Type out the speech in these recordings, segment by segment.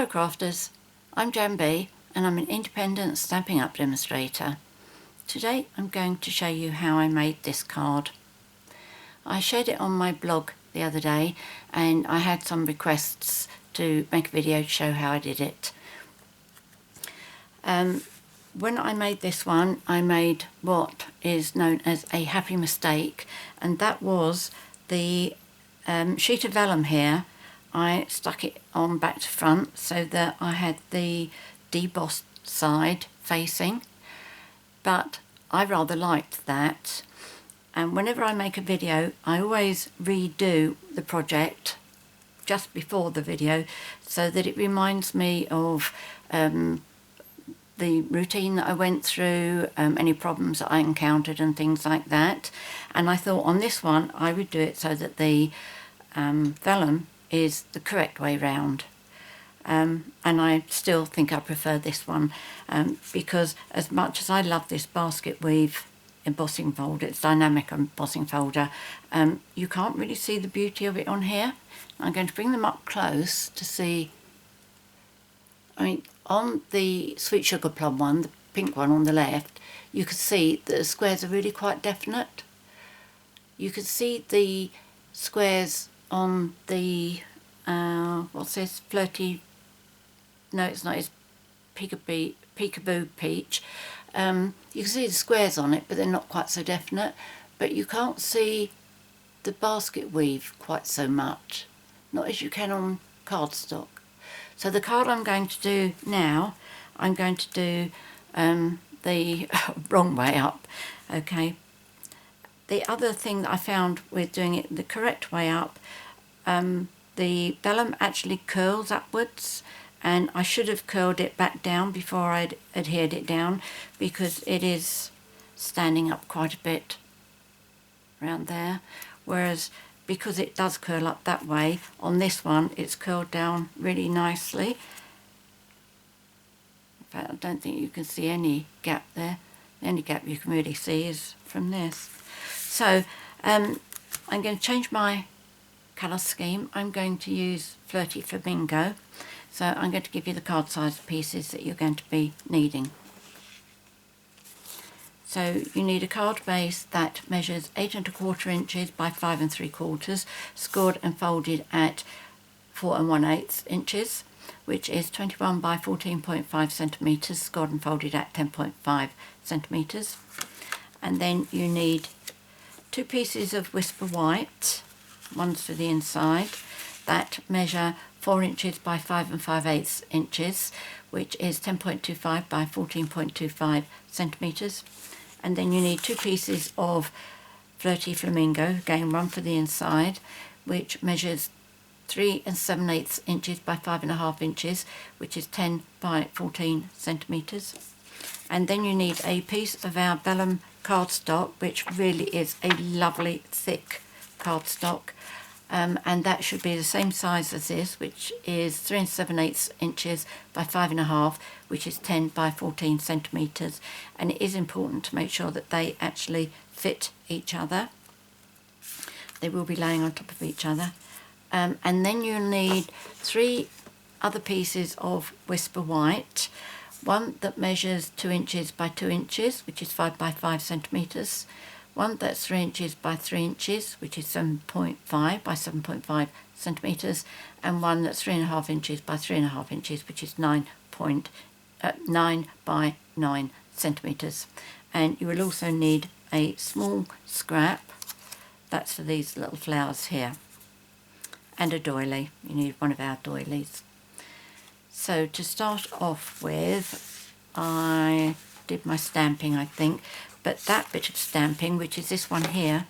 Hello crafters, I'm Jan B and I'm an independent Stampin' Up demonstrator. Today I'm going to show you how I made this card. I shared it on my blog the other day and I had some requests to make a video to show how I did it. When I made this one, I made what is known as a happy mistake, and that was the sheet of vellum here. I stuck it on back to front so that I had the debossed side facing, but I rather liked that, and whenever I make a video I always redo the project just before the video so that it reminds me of the routine that I went through, any problems that I encountered and things like that. And I thought on this one I would do it so that the vellum is the correct way round, and I still think I prefer this one because as much as I love this basket weave embossing folder, it's dynamic embossing folder, you can't really see the beauty of it on here. I'm going to bring them up close to see. I mean, on the Sweet Sugar Plum one, the pink one on the left, you can see that the squares are really quite definite. You can see the squares on the what's this, Flirty, no it's not, it's Peekaboo Peach. You can see the squares on it but they're not quite so definite, but you can't see the basket weave quite so much, not as you can on cardstock. So the card I'm going to do now, I'm going to do the wrong way up, okay. The other thing that I found with doing it the correct way up, the vellum actually curls upwards, and I should have curled it back down before I'd adhered it down because it is standing up quite a bit around there, whereas because it does curl up that way, on this one it's curled down really nicely. In fact, I don't think you can see any gap there. The only gap you can really see is from this. So I'm going to change my colour scheme. I'm going to use Flirty Flamingo. So I'm going to give you the card size pieces that you're going to be needing. So you need a card base that measures 8 1/4 inches by 5 3/4, scored and folded at 4 1/8 inches, which is 21 by 14.5 centimetres, scored and folded at 10.5 centimetres. And then you need 2 pieces of Whisper White, one's for the inside, that measure 4 inches by 5 5/8 inches, which is 10.25 by 14.25 centimetres. And then you need 2 pieces of Flirty Flamingo, again one for the inside, which measures 3 7/8 inches by 5 1/2 inches, which is 10 by 14 centimetres. And then you need a piece of our Vellum cardstock, which really is a lovely thick cardstock, and that should be the same size as this, which is 3 7/8 inches by 5 1/2, which is 10 by 14 centimetres. And it is important to make sure that they actually fit each other. They will be laying on top of each other. And then you'll need 3 other pieces of Whisper White, one that measures 2 inches by 2 inches, which is 5 by 5 centimetres, one that's 3 inches by 3 inches, which is 7.5 by 7.5 centimetres, and one that's 3 1/2 inches by 3 1/2 inches, which is 9 by 9 centimetres. And you will also need a small scrap, that's for these little flowers here, and a doily. You need one of our doilies. So to start off with, I did my stamping, I think, but that bit of stamping, which is this one here,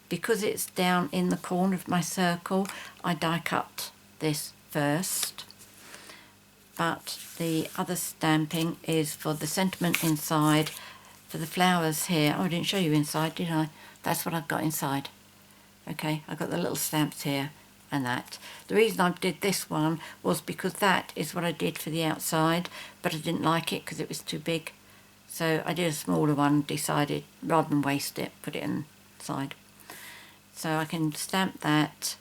because it's down in the corner of my circle, I die cut this first. But the other stamping is for the sentiment inside, for the flowers here. Oh, I didn't show you inside, did I? That's what I've got inside. Okay, I've got the little stamps here and that. The reason I did this one was because that is what I did for the outside, but I didn't like it because it was too big. So I did a smaller one, decided rather than waste it, put it inside. So I can stamp that,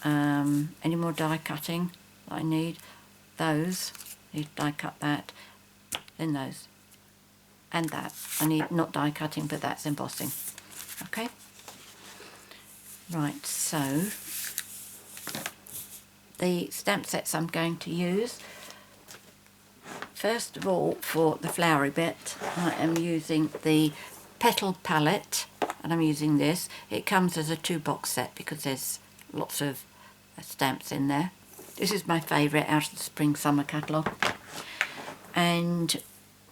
any more die cutting that I need. Those, I need to die cut that, then those, and that. I need not die cutting, but that's embossing. Okay. Right, so the stamp sets I'm going to use, first of all, for the flowery bit, I am using the Petal palette, and I'm using this. It comes as a 2-box set because there's lots of stamps in there. This is my favourite out of the Spring Summer catalogue. And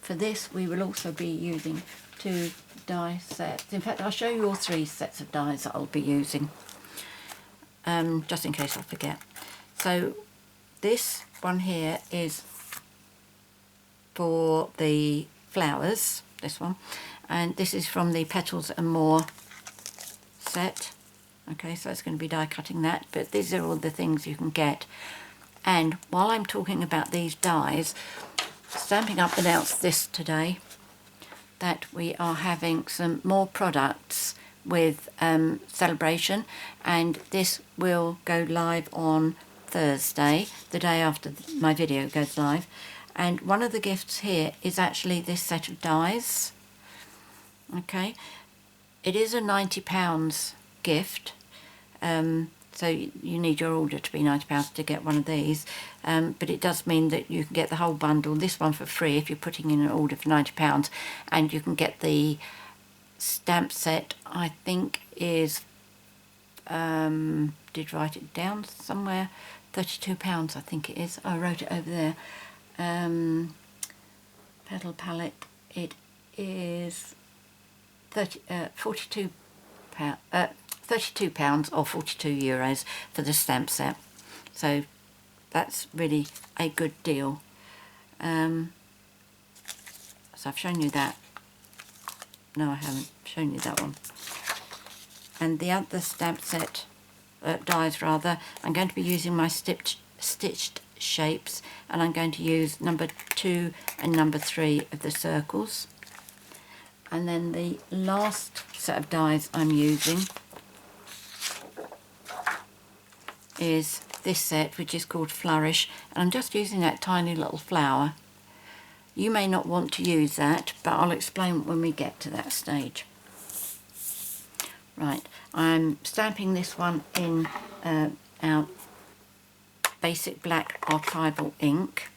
for this we will also be using 2 die sets. In fact, I'll show you all 3 sets of dies that I'll be using, just in case I forget. So this one here is for the flowers, this one, and this is from the Petals and More set. Okay, so it's going to be die cutting that, but these are all the things you can get. And while I'm talking about these dies, Stampin' Up! Announced this today, that we are having some more products with Celebration, and this will go live on Thursday, the day after my video goes live. And one of the gifts here is actually this set of dies. Okay, it is a £90 gift, so you need your order to be £90 to get one of these, but it does mean that you can get the whole bundle, this one for free if you're putting in an order for £90, and you can get the stamp set, I think is, did write it down somewhere, £32 I think it is. I wrote it over there. Petal palette, it is £42 or €42 for the stamp set, so that's really a good deal. So I've shown you that. No, I haven't shown you that one. And the other stamp set, dies rather, I'm going to be using my stitched shapes, and I'm going to use number 2 and number 3 of the circles. And then the last set of dies I'm using is this set, which is called Flourish, and I'm just using that tiny little flower. You may not want to use that, but I'll explain when we get to that stage. Right, I'm stamping this one in our basic black archival ink.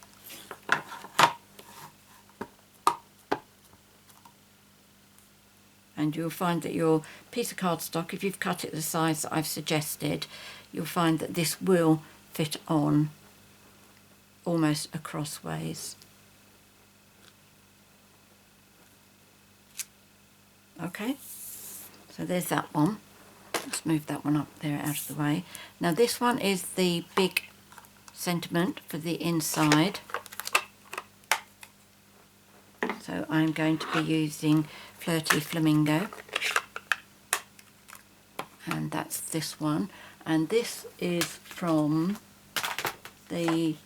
And you'll find that your piece of cardstock, if you've cut it the size that I've suggested, you'll find that this will fit on almost acrossways. Okay, so there's that one. Let's move that one up there out of the way. Now this one is the big sentiment for the inside. So I'm going to be using Flirty Flamingo, and that's this one, and this is from the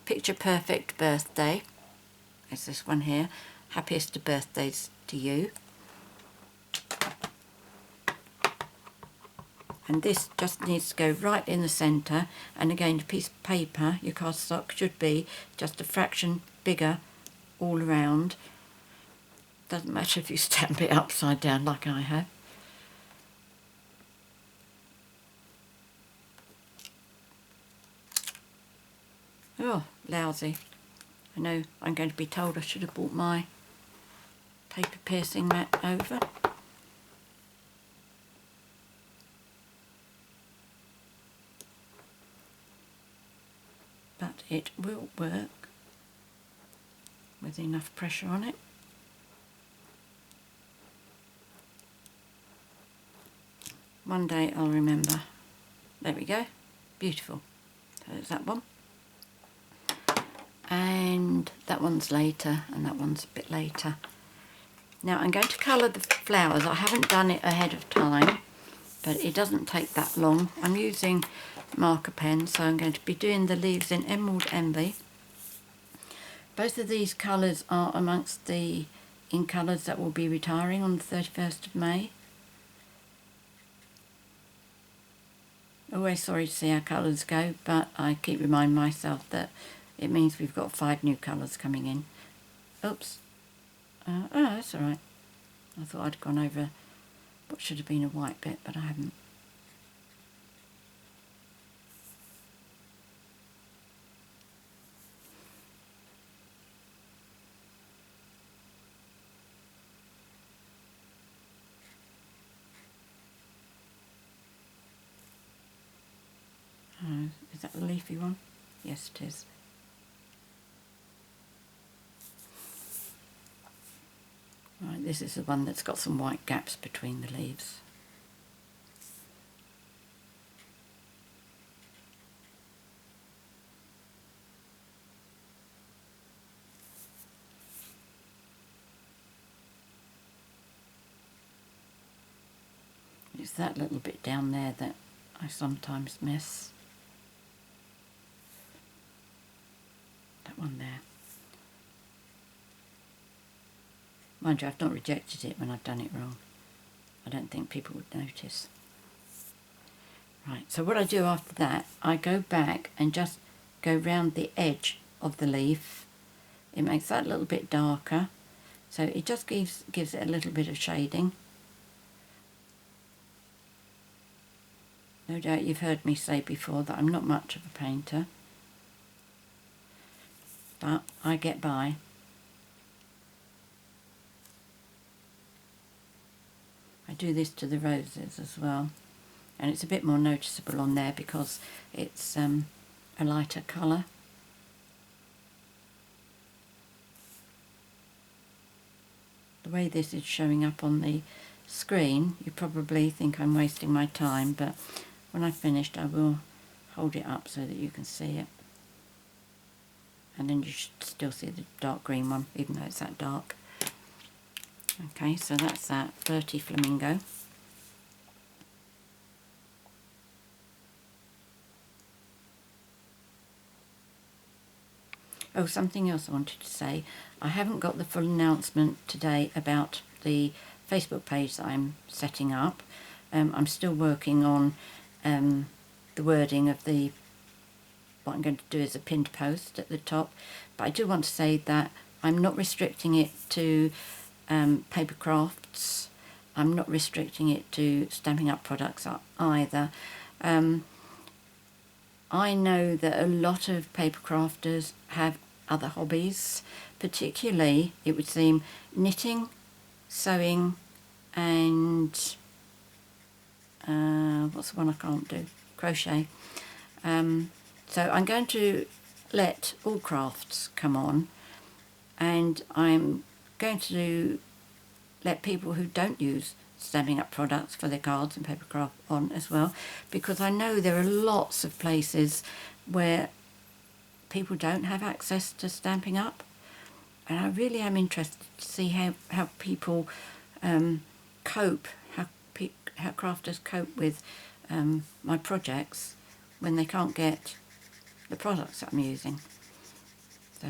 Picture Perfect Birthday. It's this one here, Happiest of Birthdays to You. And this just needs to go right in the centre, and again, a piece of paper, your cardstock should be just a fraction bigger all around. Doesn't matter if you stamp it upside down like I have. Oh, lousy. I know I'm going to be told I should have brought my paper piercing mat over. But it will work with enough pressure on it. One day I'll remember. There we go. Beautiful. So there's that one. And that one's later, and that one's a bit later. Now I'm going to colour the flowers. I haven't done it ahead of time, but it doesn't take that long. I'm using marker pen, so I'm going to be doing the leaves in Emerald Envy. Both of these colours are amongst the ink colours that will be retiring on the 31st of May. Always sorry to see our colours go, but I keep reminding myself that it means we've got 5 new colours coming in. Oops. Oh, that's alright. I thought I'd gone over what should have been a white bit, but I haven't. Is that the leafy one? Yes, it is. Right, this is the one that's got some white gaps between the leaves. It's that little bit down there that I sometimes miss. That one there. Mind you, I've not rejected it when I've done it wrong. I don't think people would notice. Right, so what I do after that, I go back and just go round the edge of the leaf. It makes that a little bit darker, so it just gives it a little bit of shading. No doubt you've heard me say before that I'm not much of a painter, but I get by. I do this to the roses as well, and it's a bit more noticeable on there because it's a lighter colour. The way this is showing up on the screen, you probably think I'm wasting my time, but when I've finished I will hold it up so that you can see it. And then you should still see the dark green one, even though it's that dark. Okay, so that's that Flirty Flamingo. Oh, something else I wanted to say. I haven't got the full announcement today about the Facebook page that I'm setting up. I'm still working on the wording of what I'm going to do is a pinned post at the top. But I do want to say that I'm not restricting it to paper crafts. I'm not restricting it to Stampin' Up products either. I know that a lot of paper crafters have other hobbies, particularly, it would seem, knitting, sewing, and what's the one I can't do? Crochet. So I'm going to let all crafts come on, and I'm going to let people who don't use Stampin' Up products for their cards and paper craft on as well, because I know there are lots of places where people don't have access to Stampin' Up, and I really am interested to see how people cope, how crafters cope with my projects when they can't get the products that I'm using. So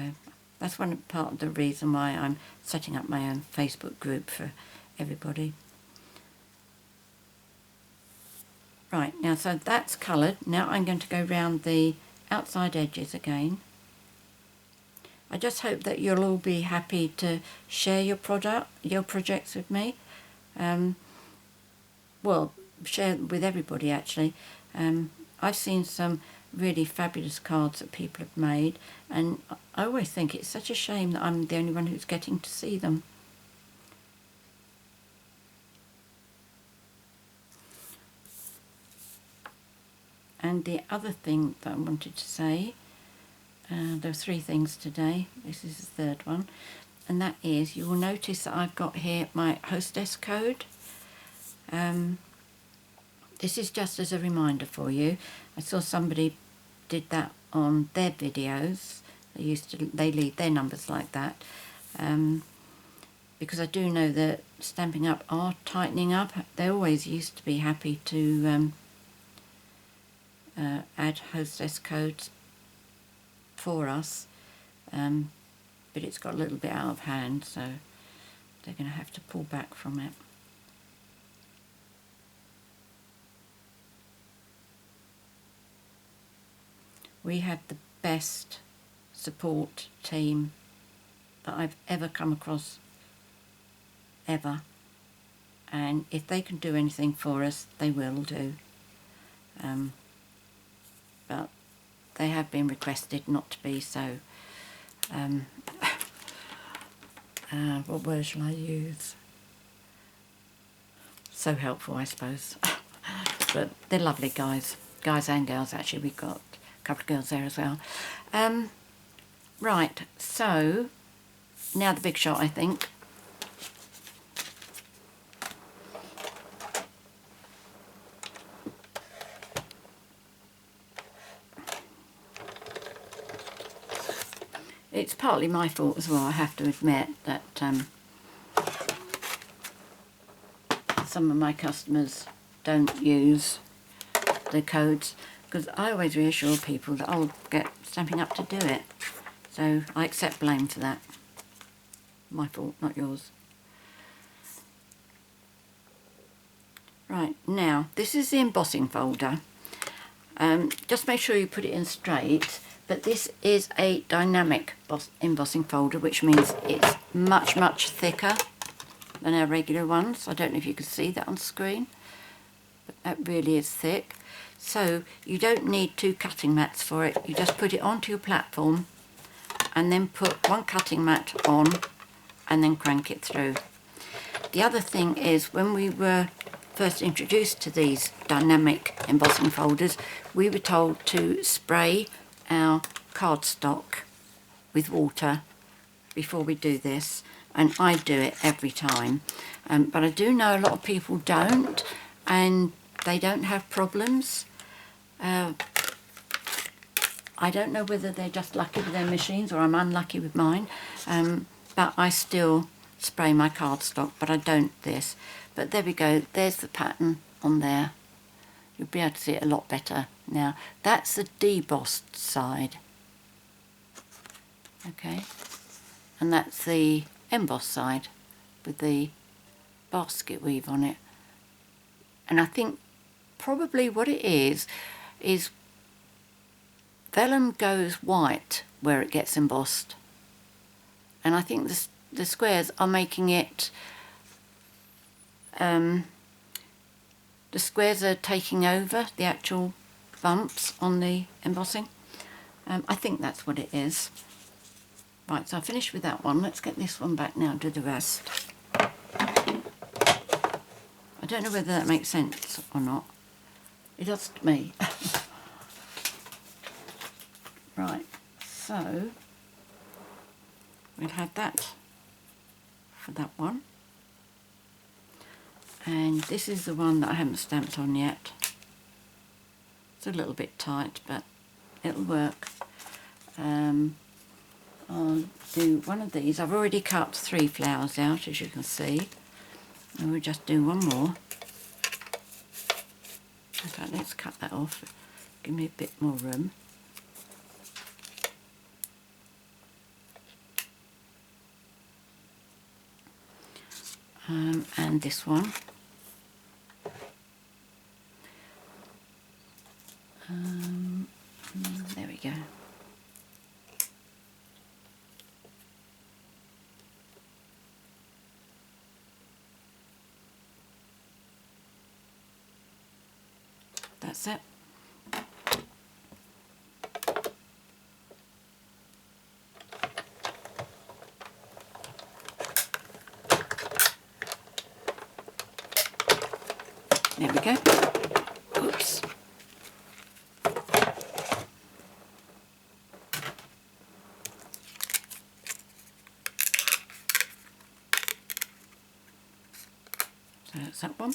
that's one part of the reason why I'm setting up my own Facebook group for everybody. Right, now so that's coloured. Now I'm going to go round the outside edges again. I just hope that you'll all be happy to share your projects with me. Well, share with everybody actually. I've seen some really fabulous cards that people have made, and I always think it's such a shame that I'm the only one who's getting to see them. And the other thing that I wanted to say, there are 3 things today, this is the third one, and that is, you will notice that I've got here my HOSTESS code. This is just as a reminder for you. I saw somebody did that on their videos. They leave their numbers like that, because I do know that Stampin' Up are tightening up. They always used to be happy to add HOSTESS codes for us, but it's got a little bit out of hand, so they're going to have to pull back from it. We had the best support team that I've ever come across, ever. And if they can do anything for us, they will do. But they have been requested not to be, so what word shall I use? So helpful, I suppose. But they're lovely guys and girls. Actually, we've got a couple of girls there as well. Right, so now the big shot, I think. It's partly my fault as well, I have to admit, that some of my customers don't use the codes, because I always reassure people that I'll get Stampin' Up to do it. So I accept blame for that. My fault, not yours. Right, now this is the embossing folder. Just make sure you put it in straight, but this is a dynamic embossing folder, which means it's much, much thicker than our regular ones. I don't know if you can see that on screen, but that really is thick. So you don't need 2 cutting mats for it. You just put it onto your platform and then put 1 cutting mat on and then crank it through. The other thing is, when we were first introduced to these dynamic embossing folders, we were told to spray our cardstock with water before we do this, and I do it every time. But I do know a lot of people don't, and they don't have problems. I don't know whether they're just lucky with their machines or I'm unlucky with mine, but I still spray my cardstock, but I don't this. But there we go, there's the pattern on there. You'll be able to see it a lot better now. That's the debossed side. Okay, and that's the embossed side with the basket weave on it. And I think probably what it is vellum goes white where it gets embossed, and I think the squares are making it, the squares are taking over the actual bumps on the embossing. I think that's what it is. Right, so I finished with that one. Let's get this one back now and do the rest. I don't know whether that makes sense or not. It does to me. Right, so we'll have that for that one. And this is the one that I haven't stamped on yet. It's a little bit tight, but it'll work. I'll do one of these. I've already cut 3 flowers out, as you can see. And we'll just do one more. In fact, let's cut that off. Give me a bit more room. And this one. There we go. That's it. There we go. Oops. So that's that one.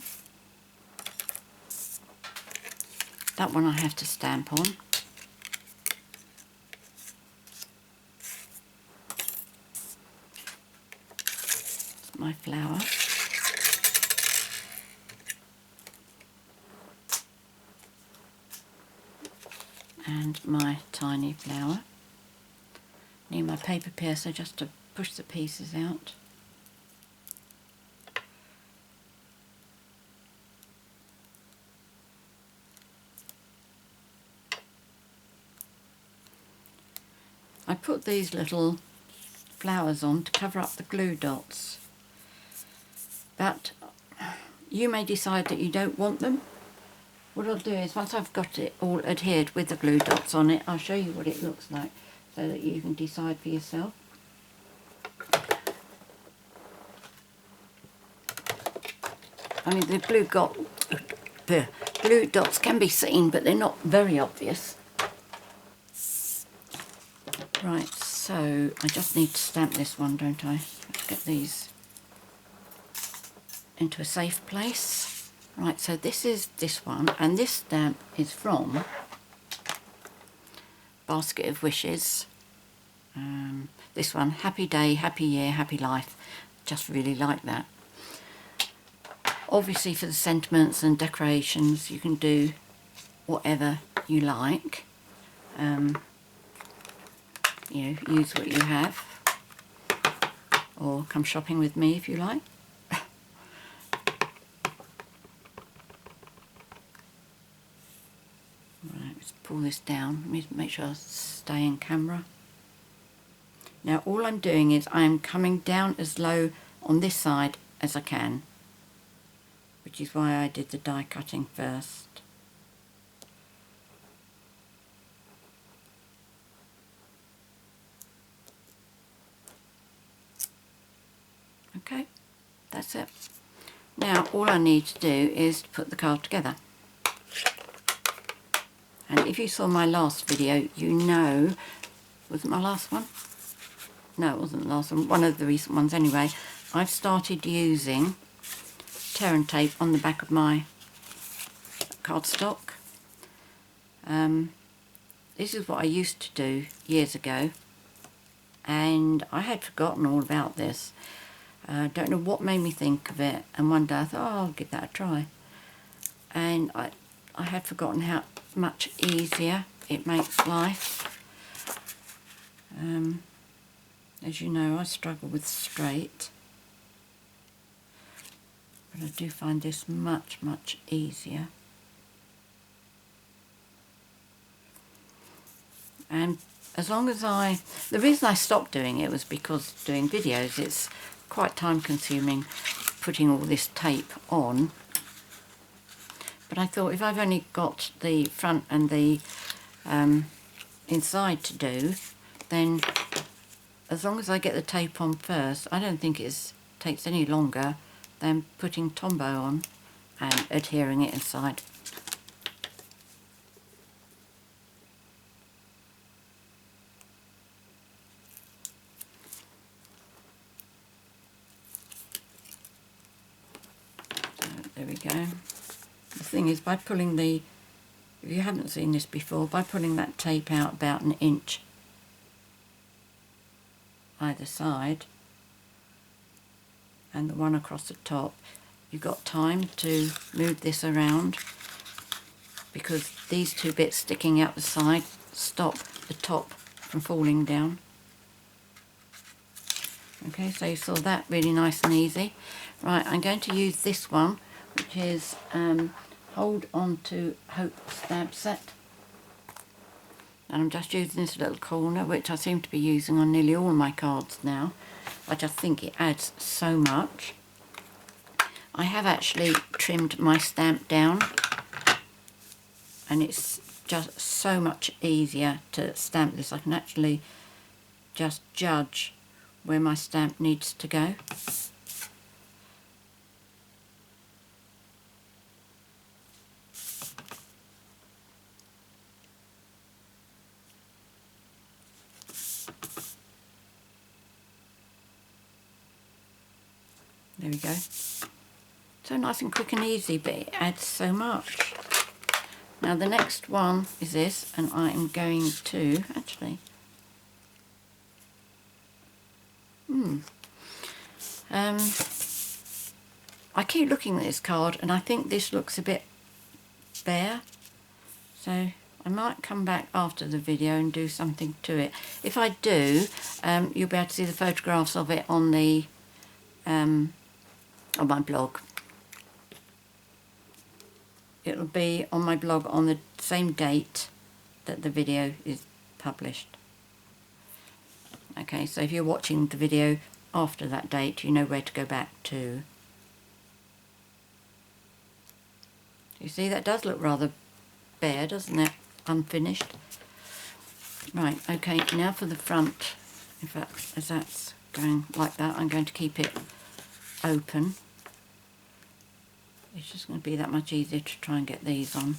That one I have to stamp on. That's my flower. And my tiny flower. Need my paper piercer just to push the pieces out. I put these little flowers on to cover up the glue dots, but you may decide that you don't want them. What I'll do is, once I've got it all adhered with the glue dots on it, I'll show you what it looks like so that you can decide for yourself. I mean, the glue dots can be seen, but they're not very obvious. Right, so I just need to stamp this one, don't I? Let's get these into a safe place. Right, so this is this one, and this stamp is from Basket of Wishes. This one, Happy Day, Happy Year, Happy Life. Just really like that. Obviously, for the sentiments and decorations, you can do whatever you like. You know, use what you have, or come shopping with me if you like. Right, let's pull this down. Let me make sure I stay in camera. Now all I'm doing is I'm coming down as low on this side as I can, which is why I did the die cutting first. Okay, that's it. Now all I need to do is to put the card together. And if you saw my last video, you know, was it my last one? No, it wasn't the last one, one of the recent ones anyway. I've started using tear and tape on the back of my cardstock. This is what I used to do years ago, and I had forgotten all about this. Don't know what made me think of it, and one day I thought, oh, I'll give that a try. And I had forgotten how much easier it makes life. As you know, I struggle with straight, but I do find this much, much easier. And as long as the reason I stopped doing it was because doing videos, it's quite time consuming putting all this tape on. But I thought, if I've only got the front and the inside to do, then as long as I get the tape on first, I don't think it takes any longer than putting Tombow on and adhering it inside. So there we go. The thing is, by pulling if you haven't seen this before, by pulling that tape out about an inch either side and the one across the top, you've got time to move this around, because these two bits sticking out the side stop the top from falling down. Okay, so you saw that, really nice and easy. Right, I'm going to use this one, which is Hold On to Hope stamp set. And I'm just using this little corner, which I seem to be using on nearly all my cards now. I just think it adds so much. I have actually trimmed my stamp down, and it's just so much easier to stamp this. I can actually just judge where my stamp needs to go. There we go. So nice and quick and easy, but it adds so much. Now the next one is this, and I am going to actually I keep looking at this card and I think this looks a bit bare, so I might come back after the video and do something to it. If I do, you'll be able to see the photographs of it on the on my blog. It'll be on my blog on the same date that the video is published. Okay, so if you're watching the video after that date, you know where to go back to. You see, that does look rather bare, doesn't it? Unfinished. Right, okay, now for the front. In fact, as that's going like that, I'm going to keep it open. It's just going to be that much easier to try and get these on.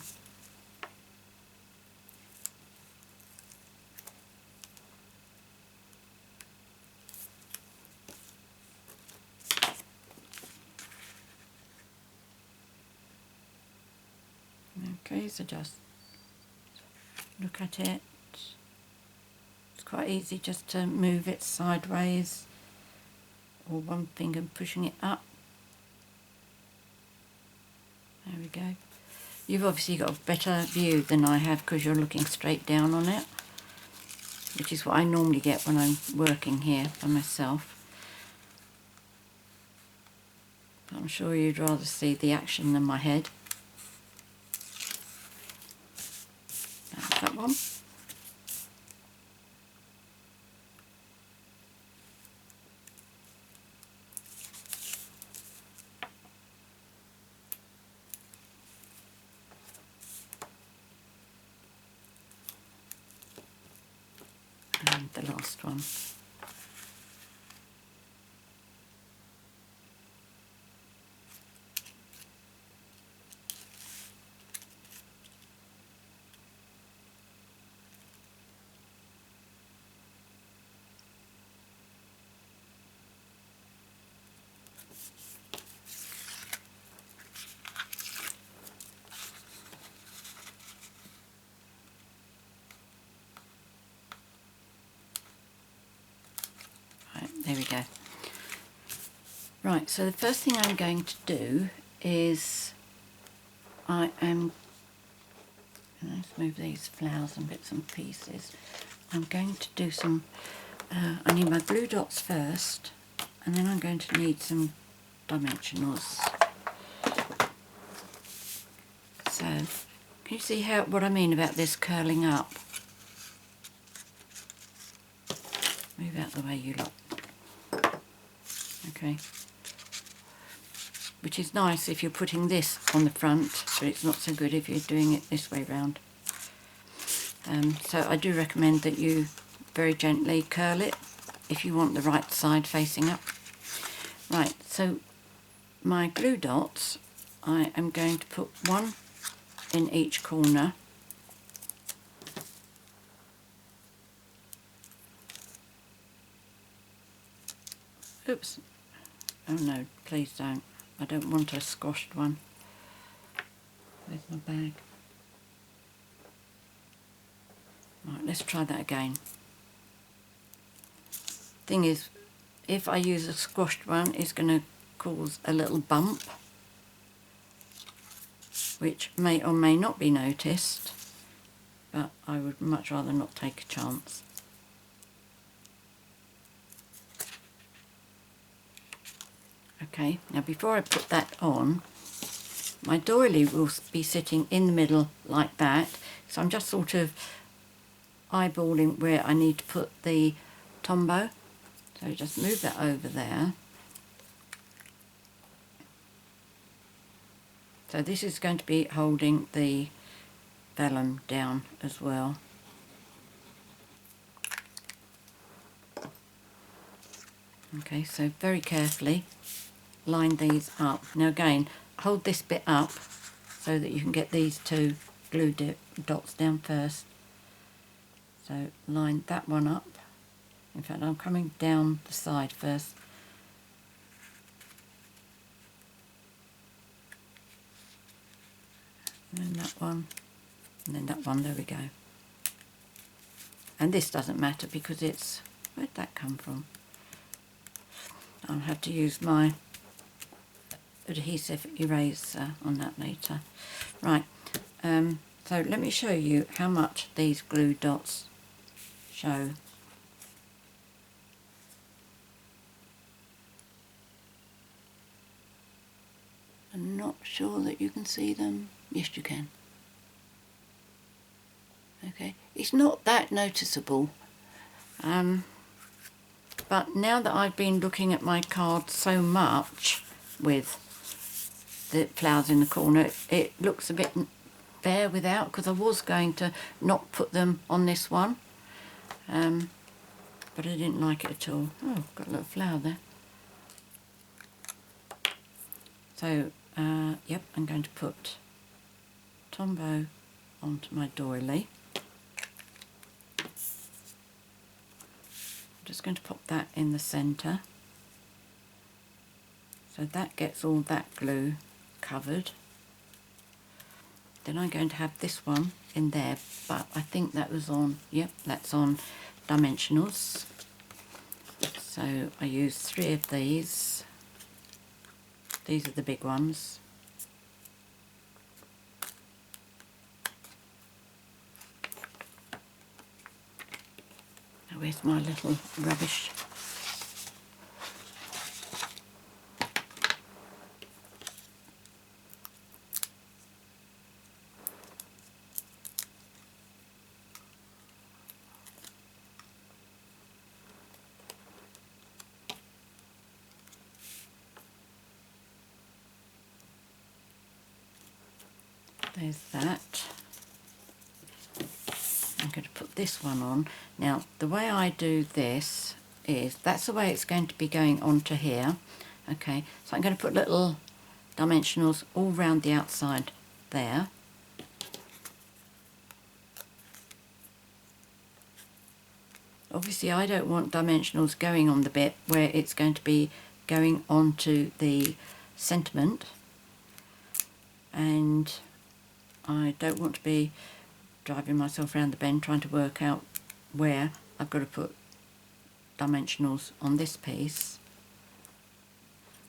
Okay, so just look at it. It's quite easy just to move it sideways, or one finger pushing it up. There we go. You've obviously got a better view than I have because you're looking straight down on it, which is what I normally get when I'm working here by myself. But I'm sure you'd rather see the action than my head. That's that one. And the last one. There we go. Right, so the first thing I'm going to do is let's move these flowers and bits and pieces. I'm going to do some, I need my glue dots first, and then I'm going to need some dimensionals. So, can you see what I mean about this curling up? Move out the way, you lot. Okay. Which is nice if you're putting this on the front, but it's not so good if you're doing it this way round. So I do recommend that you very gently curl it if you want the right side facing up. Right, so my glue dots, I am going to put one in each corner. Oops. Oh no, please don't. I don't want a squashed one. Where's my bag? Right, let's try that again. Thing is, if I use a squashed one, it's going to cause a little bump, which may or may not be noticed, but I would much rather not take a chance. Okay, now before I put that on, my doily will be sitting in the middle like that, so I'm just sort of eyeballing where I need to put the tombow. So just move that over there. So this is going to be holding the vellum down as well. Okay, so very carefully line these up. Now again, hold this bit up so that you can get these two glue dots down first. So line that one up. In fact, I'm coming down the side first. And then that one, and then that one, there we go. And this doesn't matter because it's, where'd that come from? I'll have to use my adhesive eraser on that later. Right, so let me show you how much these glue dots show. I'm not sure that you can see them. Yes, you can. Okay, it's not that noticeable. but now that I've been looking at my card so much with the flowers in the corner, it looks a bit bare without, because I was going to not put them on this one, but I didn't like it at all. Oh, got a little flower there. So, yep, I'm going to put Tombow onto my doily. I'm just going to pop that in the centre, so that gets all that glue covered. Then I'm going to have this one in there, but I think that was on, yep, that's on Dimensionals. So I used 3 of these. These are the big ones. Now where's my little rubbish? There's that. I'm going to put this one on. Now, the way I do this is, that's the way it's going to be going onto here. Okay, so I'm going to put little Dimensionals all round the outside there. Obviously, I don't want Dimensionals going on the bit where it's going to be going onto the sentiment, and I don't want to be driving myself around the bend trying to work out where I've got to put Dimensionals on this piece.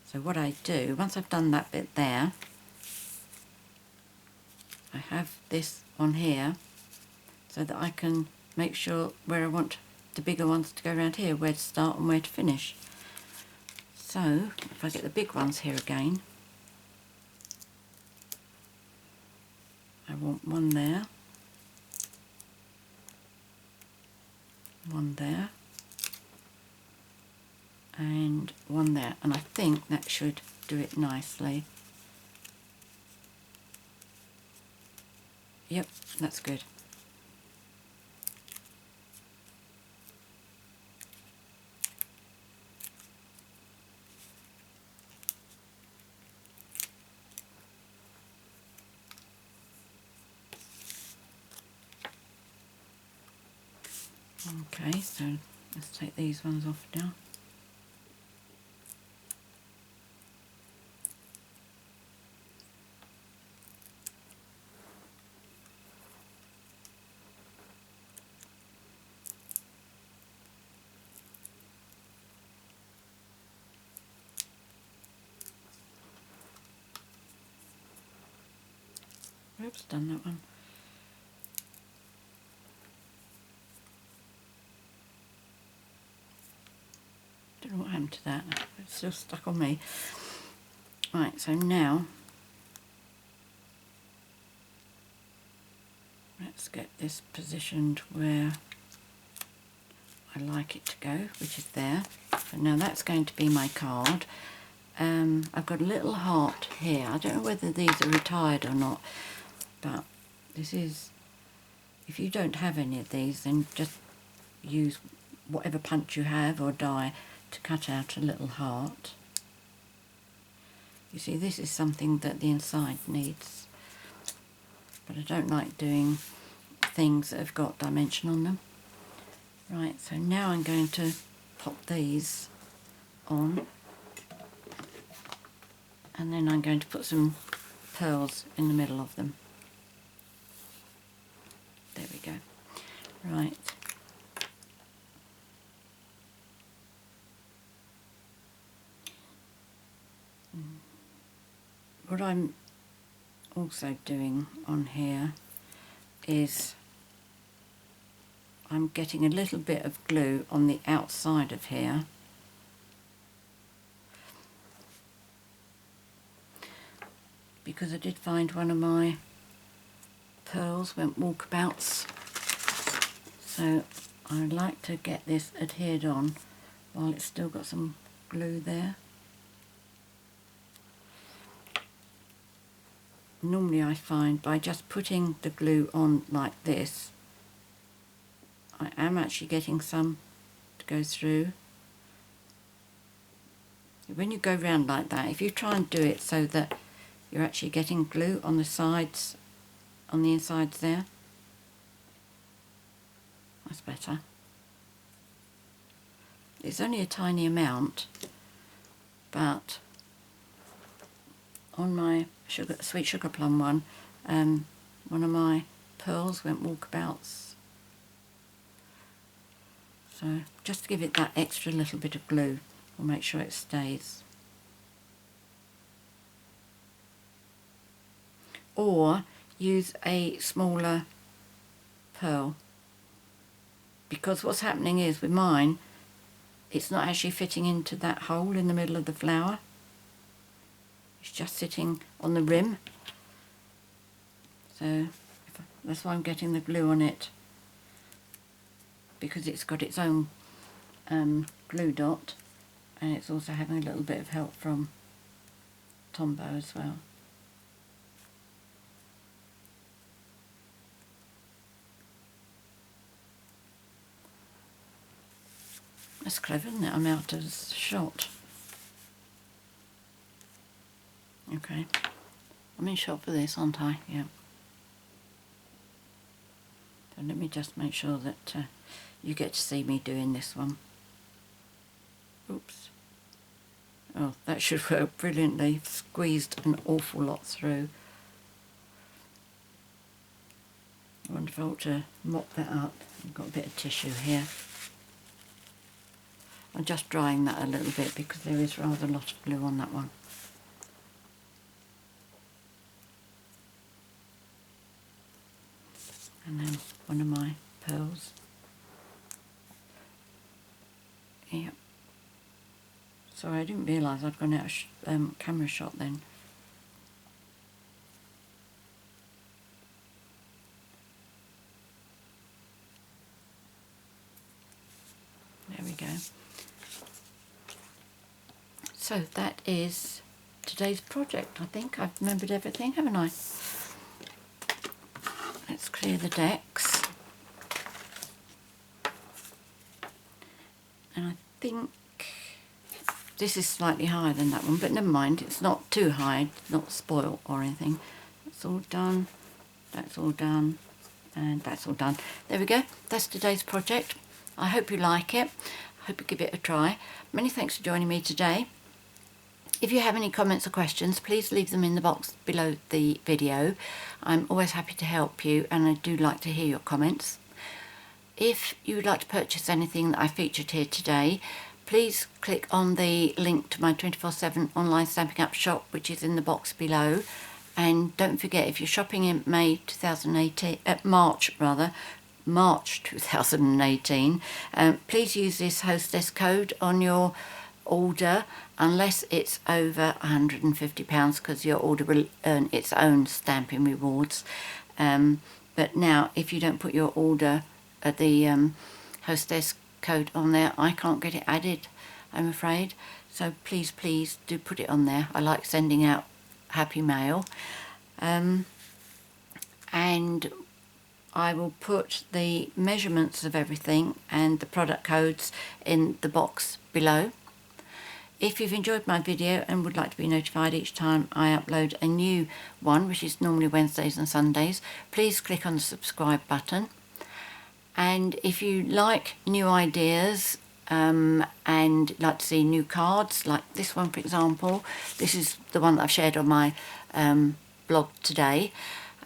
So what I do, once I've done that bit there, I have this on here so that I can make sure where I want the bigger ones to go around here, where to start and where to finish. So if I get the big ones here again, I want one there, one there, and one there, and I think that should do it nicely. Yep, that's good. Okay, so let's take these ones off now. Oops, done that one. Don't know what happened to that. It's still stuck on me. Right, so now let's get this positioned where I like it to go, which is there. So now that's going to be my card. I've got a little heart here. I don't know whether these are retired or not, but this is, if you don't have any of these, then just use whatever punch you have or die to cut out a little heart. You see, this is something that the inside needs, but I don't like doing things that have got dimension on them. Right, so now I'm going to pop these on, and then I'm going to put some pearls in the middle of them. There we go. Right. What I'm also doing on here is I'm getting a little bit of glue on the outside of here, because I did find one of my pearls went walkabouts, so I'd like to get this adhered on while it's still got some glue there. Normally I find by just putting the glue on like this, I am actually getting some to go through. When you go round like that, if you try and do it so that you're actually getting glue on the sides, on the insides there, that's better. It's only a tiny amount, but on my sweet sugar plum one of my pearls went walkabouts. So just to give it that extra little bit of glue, we'll make sure it stays. Or use a smaller pearl, because what's happening is with mine, it's not actually fitting into that hole in the middle of the flower. It's just sitting on the rim. So that's why I'm getting the glue on it, because it's got its own glue dot, and it's also having a little bit of help from Tombow as well. That's clever, isn't it? I'm out of shot. Okay, I'm in shot for this, aren't I? Yeah. So let me just make sure that you get to see me doing this one. Oops. Oh, that should work brilliantly. Squeezed an awful lot through. I wonder if I ought to mop that up. I've got a bit of tissue here. I'm just drying that a little bit because there is rather a lot of glue on that one. And then one of my pearls. Yep. Sorry, I didn't realise I'd gone out of camera shot then. There we go. So that is today's project. I think I've remembered everything, haven't I? Let's clear the decks. And I think this is slightly higher than that one, but never mind, it's not too high, not spoiled or anything. That's all done, that's all done, and that's all done. There we go, that's today's project. I hope you like it. I hope you give it a try. Many thanks for joining me today. If you have any comments or questions, please leave them in the box below the video. I'm always happy to help you, and I do like to hear your comments. If you would like to purchase anything that I featured here today, please click on the link to my 24/7 online Stampin' Up shop, which is in the box below. And don't forget, if you're shopping in March 2018, please use this hostess code on your order, unless it's over £150, because your order will earn its own Stampin' rewards. But now, if you don't put your order at the hostess code on there, I can't get it added, I'm afraid. So please do put it on there. I like sending out happy mail. And I will put the measurements of everything and the product codes in the box below. If you've enjoyed my video and would like to be notified each time I upload a new one, which is normally Wednesdays and Sundays, please click on the subscribe button. And if you like new ideas and like to see new cards, like this one for example, this is the one that I've shared on my blog today.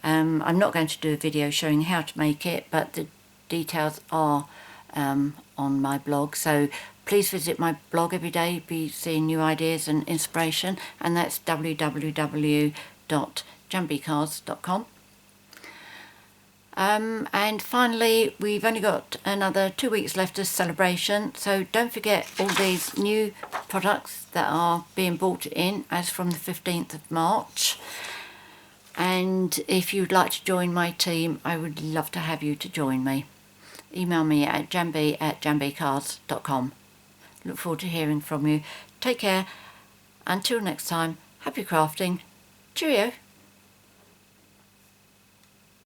I'm not going to do a video showing how to make it, but the details are on my blog, so please visit my blog every day, be seeing new ideas and inspiration, and that's www.jambecards.com. And finally, we've only got another 2 weeks left of celebration, so don't forget all these new products that are being brought in as from the 15th of March. And if you'd like to join my team, I would love to have you to join me. Email me at jambe@jambecards.com. Look forward to hearing from you. Take care. Until next time, happy crafting. Cheerio.